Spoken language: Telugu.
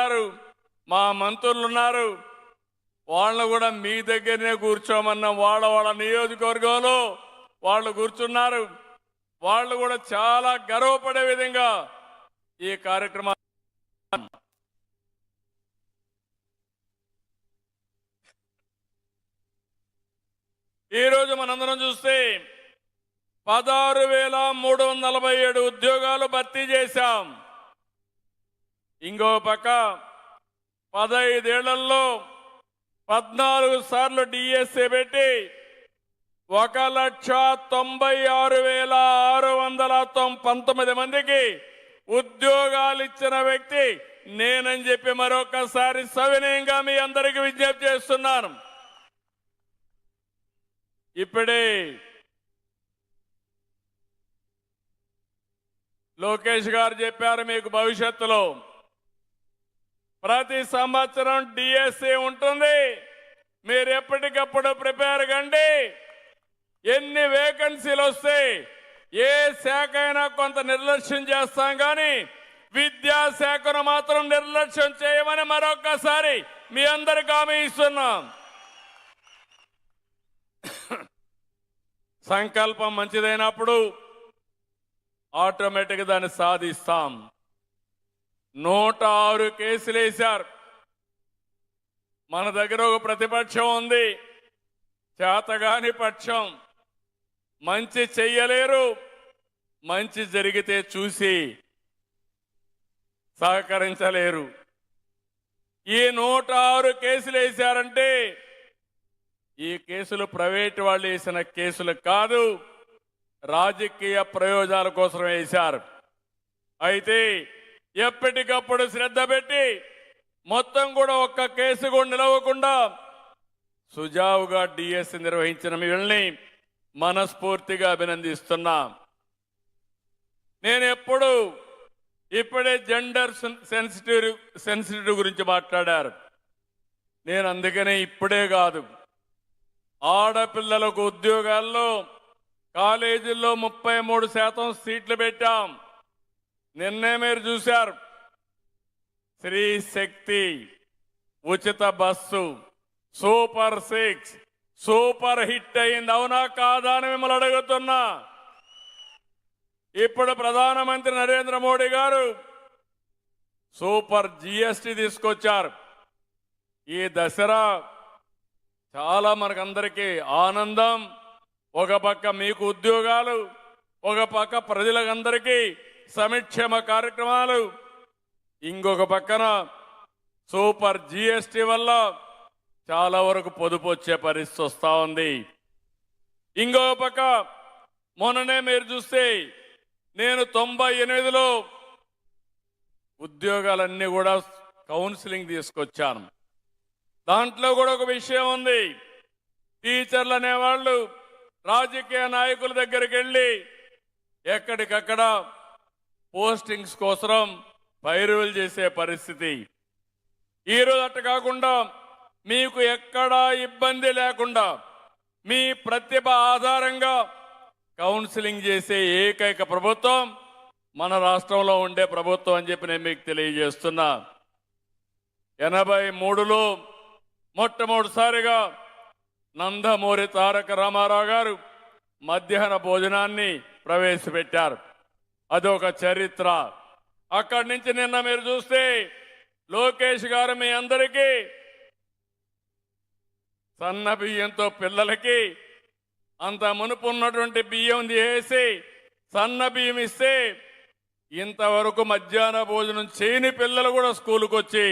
ఉన్నారు, మా మంత్రులు ఉన్నారు, వాళ్ళు కూడా మీ దగ్గరనే కూర్చోమన్న వాళ్ళ నియోజకవర్గంలో వాళ్ళు కూర్చున్నారు. వాళ్ళు కూడా చాలా గర్వపడే విధంగా ఈ కార్యక్రమం ఈరోజు మనందరం చూస్తే 16,347 ఉద్యోగాలు భర్తీ చేశాం. ఇంకో పక్క 15 ఏళ్లలో 14 సార్లు డిఎస్ఏ పెట్టి 1,96,619 మందికి ఉద్యోగాలు ఇచ్చిన వ్యక్తి నేనని చెప్పి మరొకసారి సవినయంగా మీ అందరికీ విజ్ఞప్తి చేస్తున్నాను. ఇప్పుడే లోకేష్ గారు చెప్పారు, మీకు భవిష్యత్తులో ప్రతి సంవత్సరం డిఎస్ఏ ఉంటుంది, మీరు ఎప్పటికప్పుడు ప్రిపేర్ కండి. ఎన్ని వేకెన్సీలు వస్తే ఏ శాఖ అయినా కొంత నిర్లక్ష్యం చేస్తాం, కానీ విద్యాశాఖను మాత్రం నిర్లక్ష్యం చేయమని మరొకసారి మీ అందరికీ హామీ ఇస్తున్నాం. సంకల్పం మంచిదైనప్పుడు ఆటోమేటిక్గా దాన్ని సాధిస్తాం. 106 కేసులు వేశారు. మన దగ్గర ఒక ప్రతిపక్షం ఉంది, చేతగాని పక్షం, మంచి చెయ్యలేరు, మంచి జరిగితే చూసి సహకరించలేరు. ఈ 106 కేసులు వేశారంటే ఈ కేసులు ప్రైవేటు వాళ్ళు వేసిన కేసులు కాదు, రాజకీయ ప్రయోజనాల కోసం వేశారు. అయితే ఎప్పటికప్పుడు శ్రద్ధ పెట్టి మొత్తం కూడా ఒక్క కేసు కూడా నిలవకుండా సుజావుగా డిఎస్సి నిర్వహించిన వీళ్ళని మనస్ఫూర్తిగా అభినందిస్తున్నా. నేను ఇప్పుడే జెండర్ సెన్సిటివ్ గురించి మాట్లాడారు. నేను అందుకనే ఇప్పుడే కాదు, ఆడపిల్లలకు ఉద్యోగాల్లో కాలేజీల్లో 33% సీట్లు పెట్టాం. నిన్నే మీరు చూశారు, స్త్రీ శక్తి, ఉచిత బస్సు, సూపర్ 6 సూపర్ హిట్ అయింది. అవునా కాదా అని మిమ్మల్ని అడుగుతున్నా. ఇప్పుడు ప్రధానమంత్రి నరేంద్ర మోడీ గారు సూపర్ జిఎస్టి తీసుకొచ్చారు. ఈ దసరా చాలా మనకందరికీ ఆనందం. ఒక పక్క మీకు ఉద్యోగాలు, ఒక పక్క ప్రజలందరికీ సంక్షేమ కార్యక్రమాలు, ఇంకొక పక్కన సూపర్ జిఎస్టి వల్ల చాలా వరకు పొదుపు వచ్చే పరిస్థితి వస్తూ ఉంది. ఇంకో పక్క మొన్ననే మీరు చూస్తే నేను 98లో ఉద్యోగాలన్నీ కూడా కౌన్సిలింగ్ తీసుకొచ్చాను. దాంట్లో కూడా ఒక విషయం ఉంది, టీచర్లు అనేవాళ్ళు రాజకీయ నాయకుల దగ్గరికి వెళ్ళి ఎక్కడికక్కడ పోస్టింగ్స్ కోసం పైరువులు చేసే పరిస్థితి. ఈరోజు అట్ట కాకుండా మీకు ఎక్కడా ఇబ్బంది లేకుండా మీ ప్రతిభ ఆధారంగా కౌన్సిలింగ్ చేసే ఏకైక ప్రభుత్వం మన రాష్ట్రంలో ఉండే ప్రభుత్వం అని చెప్పి నేను మీకు తెలియజేస్తున్నా. 83లో మొట్టమొదటిసారిగా నందమూరి తారక రామారావు గారు మధ్యాహ్న భోజనాన్ని ప్రవేశపెట్టారు. అదొక చరిత్ర. అక్కడి నుంచి నిన్న మీరు చూస్తే లోకేష్ గారు మీ అందరికీ సన్న బియ్యంతో పిల్లలకి అంత మునుపు ఉన్నటువంటి బియ్యం వేసి సన్న బియ్యం ఇస్తే ఇంతవరకు మధ్యాహ్న భోజనం చేయని పిల్లలు కూడా స్కూలుకు వచ్చి